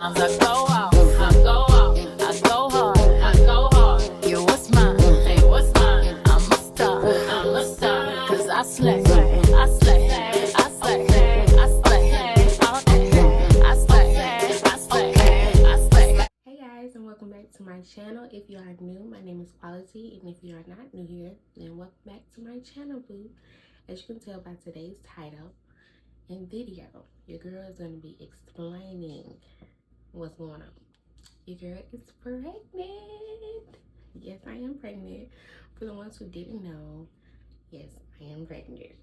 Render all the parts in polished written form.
I go off, I go off, I go hard, I go hard. Yeah, what's mine? Hey, what's mine? I'm a star, cause I slay, I slay, I slay, I slay, all day, I slay, I slay, I slay. Hey guys, and welcome back to my channel. If you are new, my name is Quality, and if you are not new here, then welcome back to my channel, boo. As you can tell by today's title and video, your girl is going to be explaining what's going on. Your girl is pregnant. Yes, I am pregnant. For the ones who didn't know, yes, I am pregnant.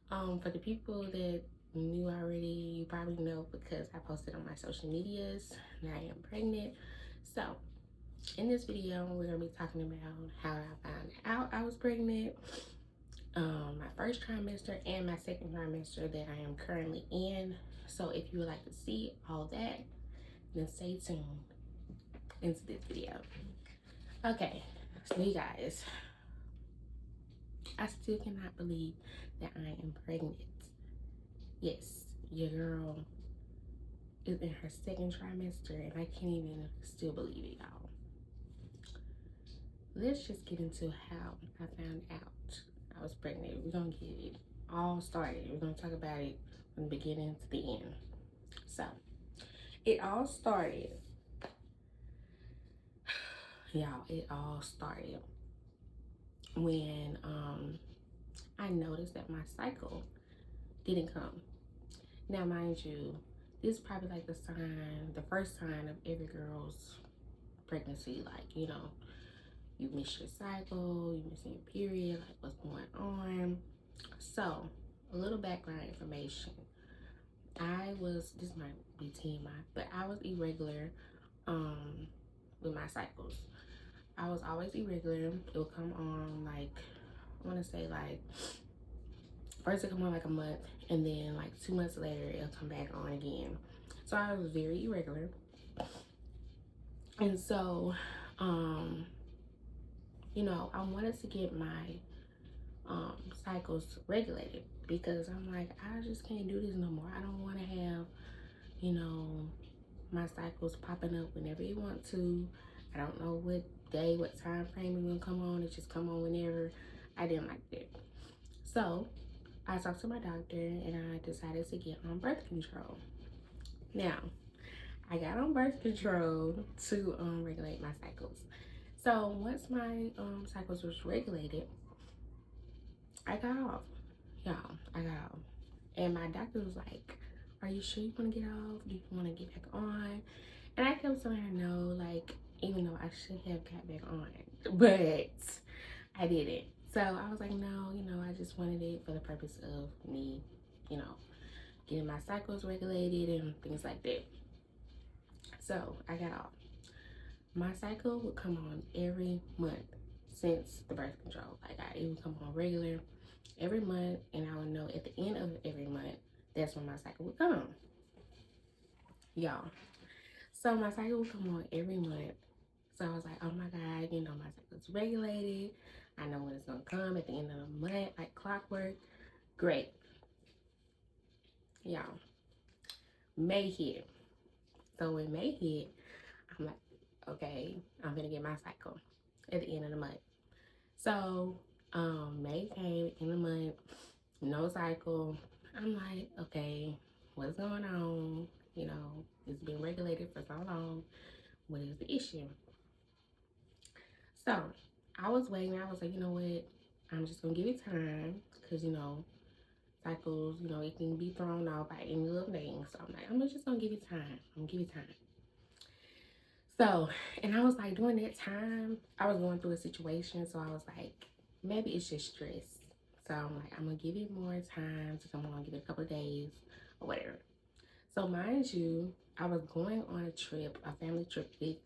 For the people that knew already, you probably know because I posted on my social medias that I am pregnant. So in this video, we're gonna be talking about how I found out I was pregnant, my first trimester and my second trimester that I am currently in. So if you would like to see all that, then stay tuned into this video. Okay, so you guys, I still cannot believe that I am pregnant. Yes, your girl is in her second trimester, and I can't even still believe it, y'all. Let's just get into how I found out I was pregnant. We're gonna get it all started. We're gonna talk about it from the beginning to the end. So it all started, y'all, it all started when I noticed that my cycle didn't come. Now mind you, this is probably like the first sign of every girl's pregnancy. Like, you know, you miss your cycle, you miss your period, like what's going on. So a little background information. This might be TMI, but I was irregular with my cycles. I was always irregular. It would come on like, I want to say like, first it come on like a month, and then like 2 months later it'll come back on again. So I was very irregular. And so you know, I wanted to get my cycles regulated, because I'm like, I just can't do this no more. I don't want to have, you know, my cycles popping up whenever you want to. I don't know what day, what time frame it's gonna come on. It just come on whenever. I didn't like that. So I talked to my doctor and I decided to get on birth control. Now, I got on birth control to regulate my cycles. So once my cycles was regulated, I got off. Y'all, I got off. And my doctor was like, are you sure you want to get off? Do you want to get back on? And I kept telling her no, like, even though I should have got back on, but I didn't. So I was like, no, you know, I just wanted it for the purpose of me, you know, getting my cycles regulated and things like that. So I got off. My cycle would come on every month since the birth control. Like, it would come on regular every month, and I would know at the end of every month, that's when my cycle would come. Y'all. So my cycle would come on every month. So I was like, oh my God, you know, my cycle's regulated. I know when it's gonna come at the end of the month, like clockwork. Great. Y'all. May hit. So when May hit, I'm like, okay, I'm gonna get my cycle at the end of the month. So May came in the month, no cycle. I'm like, okay, what's going on? You know, it's been regulated for so long. What is the issue? So I was waiting. I was like, you know what? I'm just gonna give it time, because you know, cycles, you know, it can be thrown off by any little thing. So I'm like, I'm just gonna give it time. I'm gonna give it time. So, and I was like, during that time, I was going through a situation. So I was like, maybe it's just stress. So I'm like, I'm gonna give it more time to come on, give it a couple of days or whatever. So mind you, I was going on a trip, a family trip with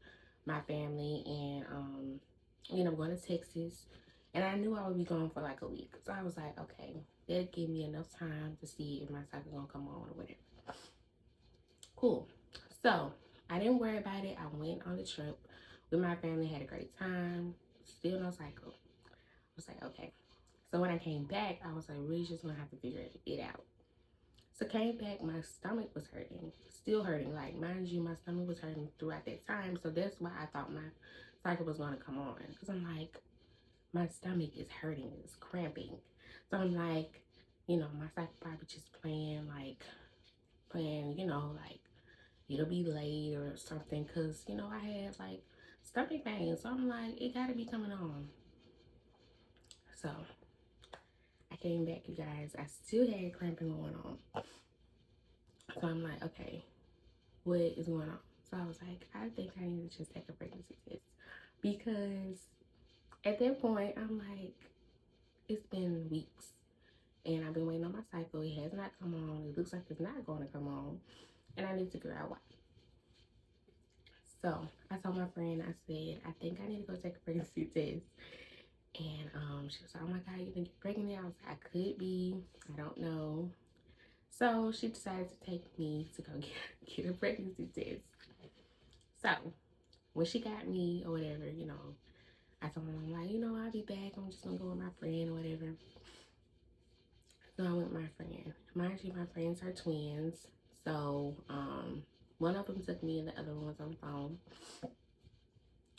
my family, and you know, going to Texas, and I knew I would be gone for like a week. So I was like, okay, that'll give me enough time to see if my cycle's gonna come on or whatever. Cool. So I didn't worry about it. I went on the trip with my family, had a great time, still no cycle. I was like, okay. So when I came back, I was like, really just gonna have to figure it out. So came back, my stomach was hurting, still hurting. Like, mind you, my stomach was hurting throughout that time. So that's why I thought my cycle was gonna come on. Because I'm like, my stomach is hurting, it's cramping. So I'm like, my cycle probably just playing, like it'll be late or something. Cause, I had like stomach pain. So I'm like, it gotta be coming on. So I came back, you guys. I still had cramping going on. So I'm like, okay, what is going on? So I was like, I think I need to just take a pregnancy test. Because at that point, I'm like, it's been weeks. And I've been waiting on my cycle. It has not come on. It looks like it's not going to come on. And I need to figure out why. So I told my friend, I said, I think I need to go take a pregnancy test. And she was like, oh my God, you think you're pregnant? I was like, I could be. I don't know. So she decided to take me to go get a pregnancy test. So when she got me or whatever, I told her, I'm like, I'll be back. I'm just going to go with my friend or whatever. So I went with my friend. Mind you, my friends are twins. So one of them took me and the other one was on the phone.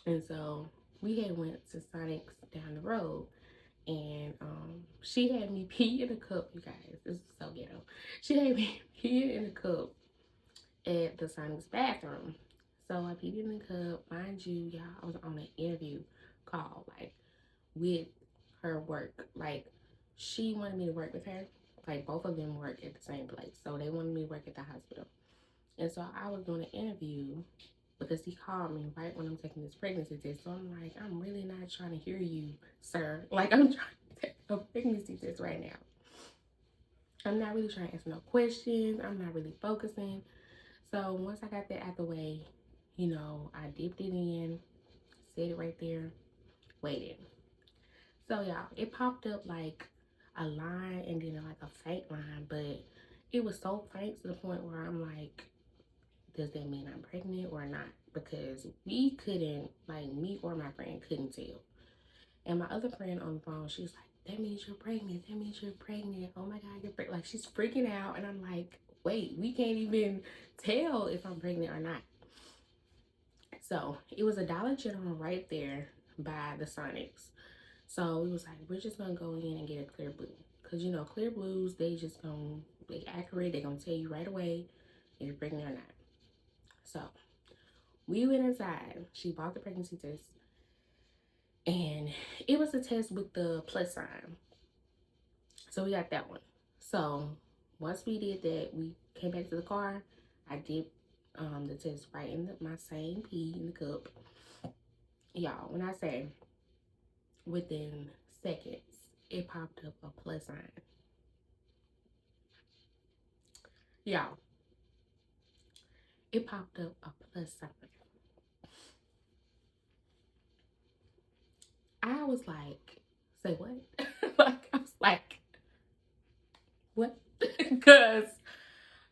And so we had went to Sonic's down the road. And she had me pee in a cup, you guys. This is so ghetto. She had me pee in a cup at the Sonic's bathroom. So I peed in the cup. Mind you, y'all, I was on an interview call, like, with her work. Like, she wanted me to work with her. Like, both of them work at the same place. So they wanted me to work at the hospital. And so I was doing an interview because he called me right when I'm taking this pregnancy test. So I'm like, I'm really not trying to hear you, sir. Like, I'm trying to take a pregnancy test right now. I'm not really trying to answer no questions. I'm not really focusing. So once I got that out the way, I dipped it in, said it right there, waited. So y'all, it popped up like a line and then like a faint line, but it was so faint to the point where I'm like, does that mean I'm pregnant or not? Because we couldn't, like, me or my friend couldn't tell. And my other friend on the phone, she's like, that means you're pregnant. That means you're pregnant. Oh my God, you're pregnant. Like, she's freaking out. And I'm like, wait, we can't even tell if I'm pregnant or not. So it was a Dollar General right there by the Sonics. So we was like, we're just gonna go in and get a clear blue. Cause clear blues, they accurate, they gonna tell you right away if you're pregnant or not. So we went inside. She bought the pregnancy test. And it was a test with the plus sign. So we got that one. So once we did that, we came back to the car. I did the test right in my same pee in the cup. Y'all, when I say within seconds, it popped up a plus sign. Y'all, it popped up a plus sign. I was like, say what? Like, I was like, what? Because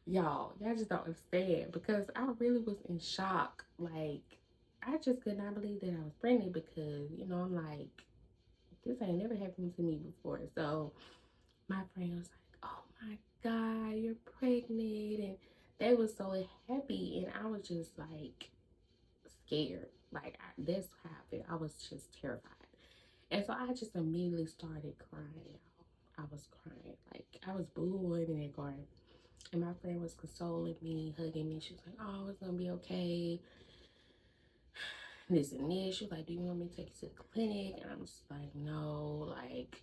y'all just don't understand. Because I really was in shock. Like, I just could not believe that I was pregnant because, I'm like, this ain't never happened to me before. So my friend was like, oh my God, you're pregnant. And they was so happy. And I was just like scared. Like, that's how I felt. I was just terrified. And so I just immediately started crying. I was crying. Like, I was booing in that car. And my friend was consoling me, hugging me. She was like, oh, it's going to be okay. This and this. She was like, do you want me to take you to the clinic? And I'm just like, no. Like,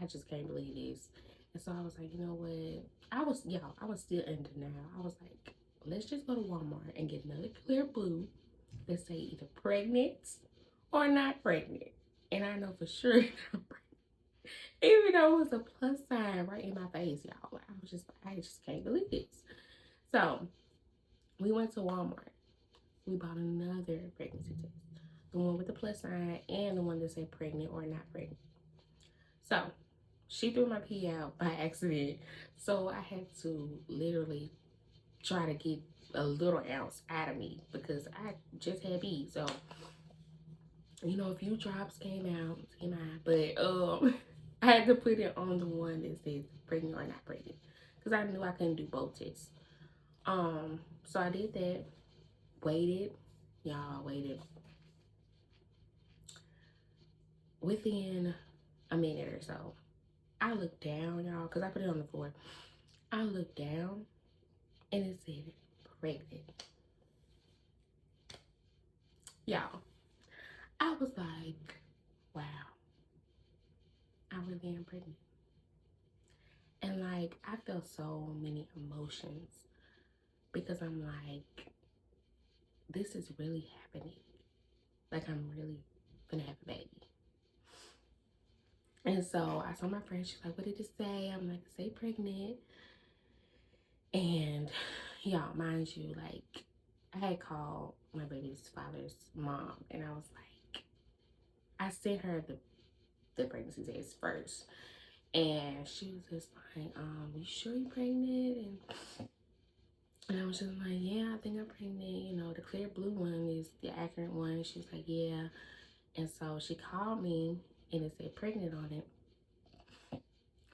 I just can't believe this. And so I was like, you know what? I was still in denial. I was like, let's just go to Walmart and get another clear blue that say either pregnant or not pregnant. And I know for sure I'm pregnant. Even though it was a plus sign right in my face, y'all. I just can't believe this. So we went to Walmart. We bought another pregnancy test. The one with the plus sign and the one that said pregnant or not pregnant. So she threw my pee out by accident. So I had to literally try to get a little ounce out of me because I just had pee. So, a few drops came out, but I had to put it on the one that says pregnant or not pregnant because I knew I couldn't do both tests. So I did that, waited, y'all, waited. Within a minute or so, I looked down, y'all, because I put it on the floor. I looked down and it said pregnant. Y'all, I was like, wow, I really am pregnant. And like, I felt so many emotions because I'm like, this is really happening. Like, I'm really gonna have a baby. And so I told my friend, she's like, what did it say? I'm like, say pregnant. And y'all, mind you, like, I had called my baby's father's mom and I was like, I sent her the pregnancy test first. And she was just like, you sure you're pregnant? And I was just like, yeah, I think I'm pregnant. You know, the clear blue one is the accurate one. She was like, yeah. And so she called me and it said pregnant on it.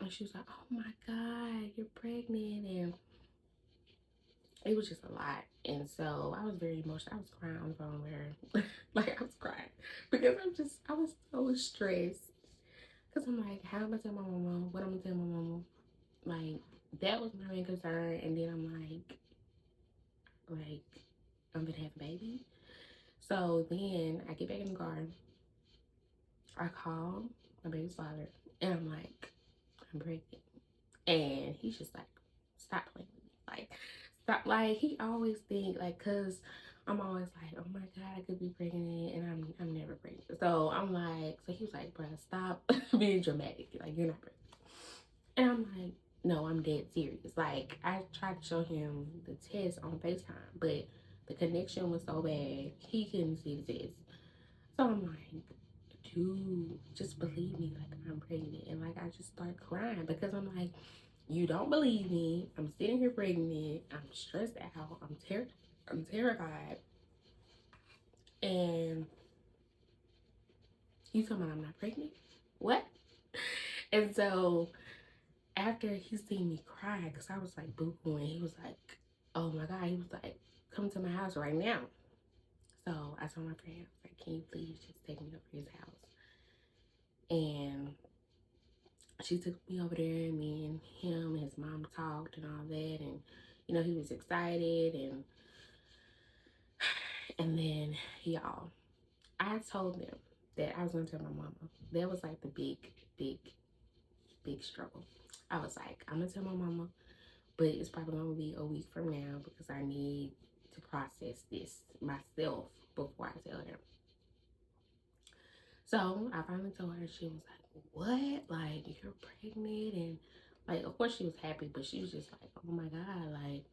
And she was like, oh my God, you're pregnant. And it was just a lot. And so I was very emotional. I was crying on the phone with her. Like, I was crying because I was so stressed. Because I'm like, how am I tell my mama? What am I tell my mama? Like, that was my main concern. And then I'm like, I'm gonna have a baby. So then I get back in the car. I call my baby's father and I'm like, I'm pregnant. And he's just like, stop playing with me. Like, stop. Like, he always think, like, cause I'm always like, oh my God, I could be pregnant and I'm never pregnant. So I'm like, so he was like, bro, stop being dramatic. Like, you're not pregnant. And I'm like, no, I'm dead serious. Like, I tried to show him the test on FaceTime, but the connection was so bad, he couldn't see the test. So I'm like, dude, just believe me, like, I'm pregnant. And like, I just start crying because I'm like, you don't believe me. I'm sitting here pregnant. I'm stressed out. I'm terrified. And you talking about I'm not pregnant? What? And so after he seen me cry, because I was like boo-hooing, he was like, oh my God, he was like, come to my house right now. So I told my friend, I was like, can you please just take me over to his house? And she took me over there, and me and him and his mom talked and all that. And, you know, he was excited. And then, y'all, I told them that I was going to tell my mama. That was like the big struggle. I was like, I'm going to tell my mama, but it's probably going to be a week from now because I need to process this myself before I tell her. So I finally told her. She was like, what? Like, you're pregnant? And like, of course she was happy, but she was just like, oh my God. Like,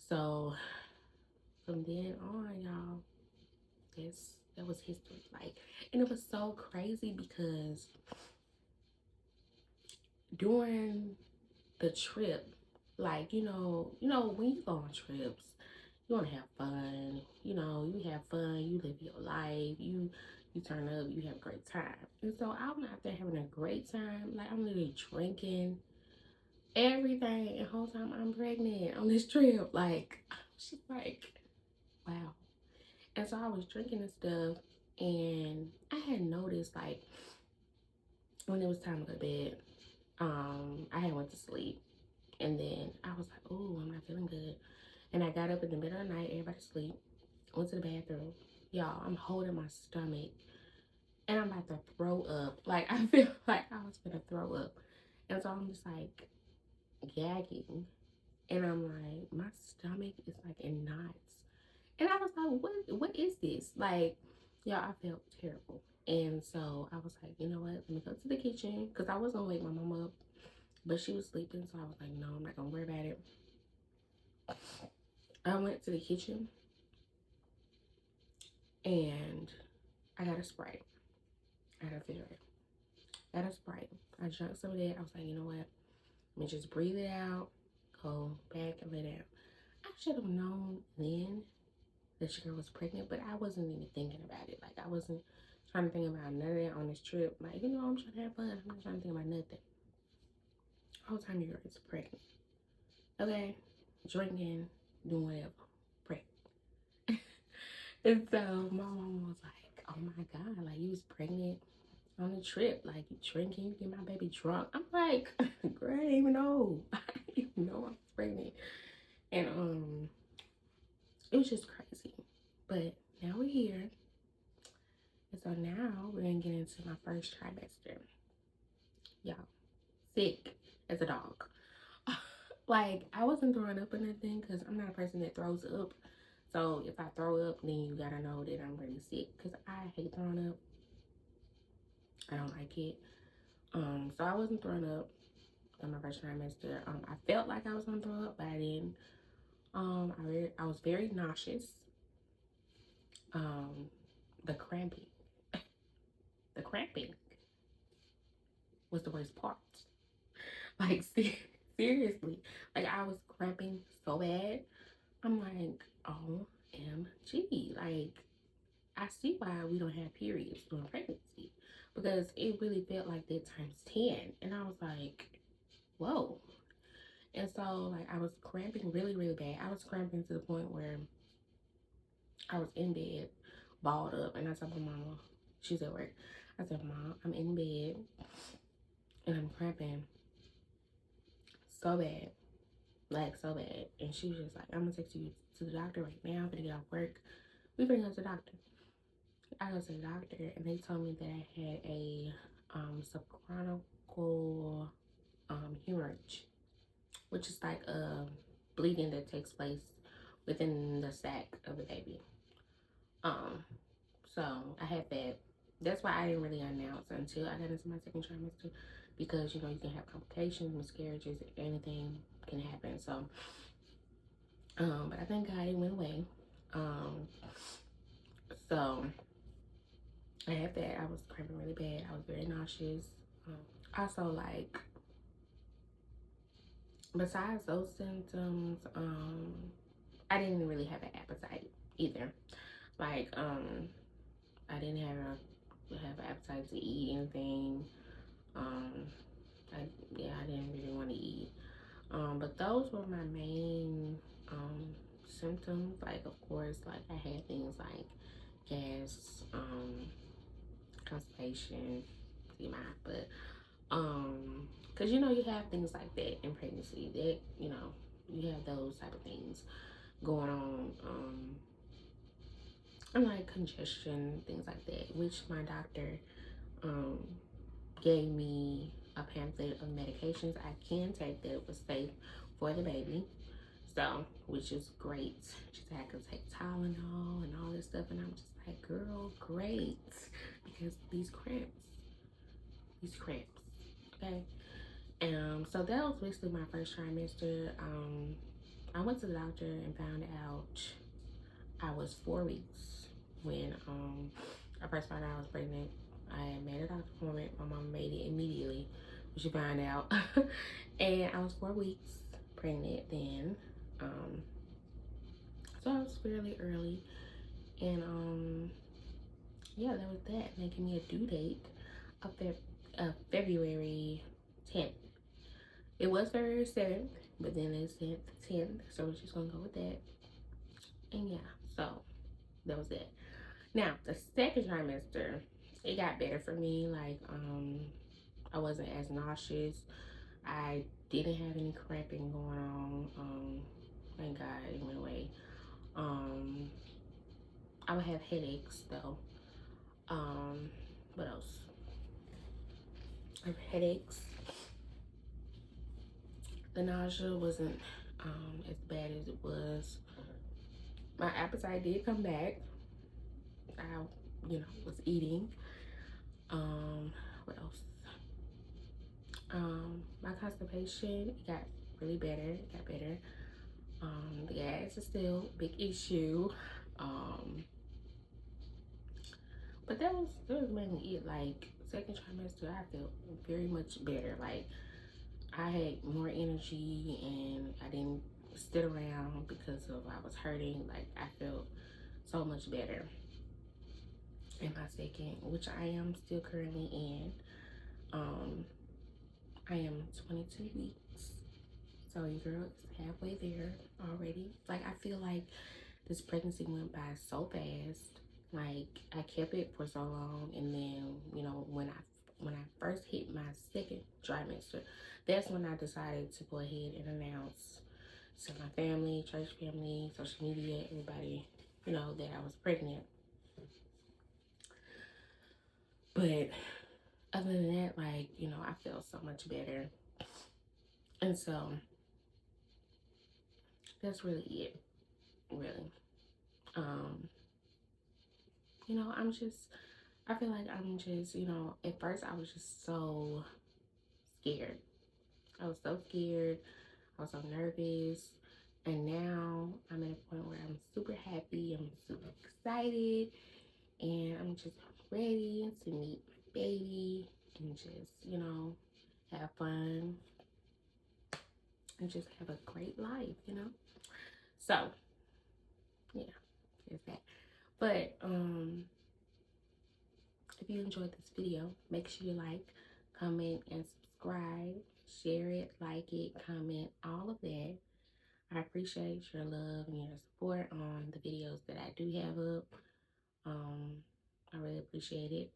so from then on, y'all, that was history. Like, and it was so crazy because during the trip, like, when you go on trips, you want to have fun. You have fun, you live your life, you turn up, you have a great time. And so I'm out there having a great time. Like, I'm literally drinking everything, and the whole time I'm pregnant on this trip. Like, I was just like, wow. And so I was drinking and stuff, and I had noticed, like, when it was time to go to bed, I had went to sleep, and then I was like, oh, I'm not feeling good. And I got up in the middle of the night, everybody asleep, went to the bathroom. Y'all, I'm holding my stomach, and I'm about to throw up. Like, I feel like I was gonna throw up. And so I'm just like gagging, and I'm like, my stomach is like in knots. And I was like, what is this? Like, y'all, I felt terrible. And so I was like, you know what? Let me go to the kitchen. Because I was going to wake my mom up. But she was sleeping. So I was like, no, I'm not going to worry about it. I went to the kitchen. And I got a Sprite. I had a Sprite. I got a Sprite. I drank some of that. I was like, you know what? Let me just breathe it out. Go back and lay down. I should have known then that she was pregnant, but I wasn't even thinking about it. Like, I wasn't trying to think about none of that on this trip. Like, I'm trying to have fun. I'm not trying to think about nothing. The whole time you're pregnant. Okay, drinking, doing whatever, pregnant. And so my mom was like, "Oh my God, like you was pregnant on a trip, like you drinking, get my baby drunk." I'm like, "Girl, I didn't even know. I didn't even know I was pregnant." And it was just crazy. But now we're here. And so now we're gonna get into my first trimester. Y'all, sick as a dog. Like I wasn't throwing up or nothing because I'm not a person that throws up. So if I throw up, then you gotta know that I'm really sick because I hate throwing up. I don't like it. So I wasn't throwing up on my first trimester. I felt like I was gonna throw up, but I didn't. I was very nauseous. Um, the cramping, the cramping was the worst part. Like seriously, like I was cramping so bad. I'm like, OMG, like I see why we don't have periods during pregnancy because it really felt like that times 10. And I was like, whoa. And so like I was cramping really, really bad. I was cramping to the point where I was in bed, balled up, and I told my mama, she's at work. I said, "Mom, I'm in bed and I'm cramping so bad, like so bad." And she was just like, "I'm gonna take you to the doctor right now. I'm gonna get off work. We gonna go to the doctor." I go to the doctor and they told me that I had a subchronical hemorrhage, which is like a bleeding that takes place within the sac of the baby. Um, so I had that. That's why I didn't really announce until I got into my second trimester because you know you can have complications, miscarriages, anything can happen. So, but I thank God it went away. Um, so I had that. I was cramping really bad. I was very nauseous. Also, like besides those symptoms, I didn't really have an appetite either. Like, I didn't have an appetite to eat anything. Um, I didn't really want to eat. But those were my main symptoms. Like, of course, like I had things like gas, constipation, TMI, but because you know you have things like that in pregnancy. That you know you have those type of things going on. And like congestion, things like that, which my doctor um gave me a pamphlet of medications I can take that was safe for the baby. So, which is great. She said I could take Tylenol and all this stuff, and I'm just like, girl, great, because these cramps, okay. So that was basically my first trimester. I went to the doctor and found out I was 4 weeks when I first found out I was pregnant. I made a doctor's appointment. My mom made it immediately when she found out. And I was 4 weeks pregnant then. So I was fairly early. And yeah, that was that. Making me a due date of February 10th. It was February 7th, but then they said the 10th, so we're just gonna go with that. And yeah, so that was it. Now, the second trimester, it got better for me. Like, I wasn't as nauseous. I didn't have any cramping going on. Thank God it went away. I would have headaches though. What else? I have headaches. The nausea wasn't as bad as it was. My appetite did come back. I, was eating. What else? My constipation it got really better. It got better. The gas is still a big issue. But that was mainly it. Like second trimester, I felt very much better. Like I had more energy and I didn't sit around because of I was hurting. Like I felt so much better in my second, which I am still currently in. I am 22 weeks. So your girl is halfway there already. Like, I feel like this pregnancy went by so fast. Like, I kept it for so long, and then, you know, when I first hit my second trimester, that's when I decided to go ahead and announce to my family, church family, social media, everybody, you know, that I was pregnant. But other than that, like, you know, I felt so much better. And so that's really it, really. You know, I feel like I'm just, you know, at first I was just so scared. I was so scared. I was so nervous. And now I'm at a point where I'm super happy. I'm super excited. And I'm just ready to meet my baby and just, you know, have fun and just have a great life, you know? So, yeah, there's that. But, if you enjoyed this video, make sure you like, comment, and subscribe. Share it, like it, comment, all of that. I appreciate your love and your support on the videos that I do have up. I really appreciate it.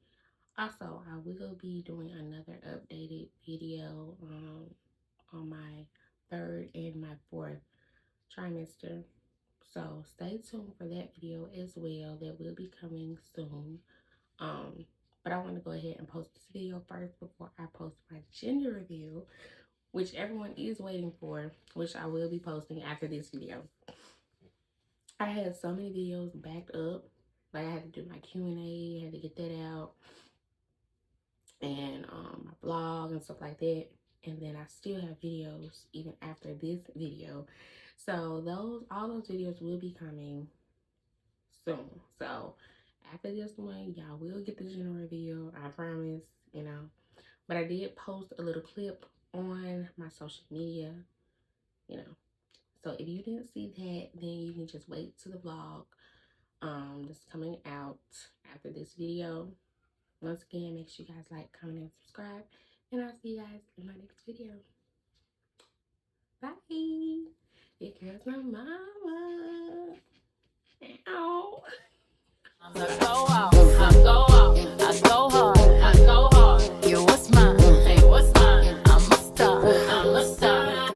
Also, I will be doing another updated video on my third and my fourth trimester. So stay tuned for that video as well. That will be coming soon. But I want to go ahead and post this video first before I post my gender reveal, which everyone is waiting for, which I will be posting after this video. I had so many videos backed up. Like, I had to do my Q&A, had to get that out, and my blog and stuff like that. And then I still have videos even after this video. So all those videos will be coming soon. So after this one, y'all will get the gender reveal, I promise, you know. But I did post a little clip on my social media, you know. So if you didn't see that, then you can just wait to the vlog that's coming out after this video. Once again, make sure you guys like, comment, and subscribe. And I'll see you guys in my next video. Bye. Your girl's my mama. Ow.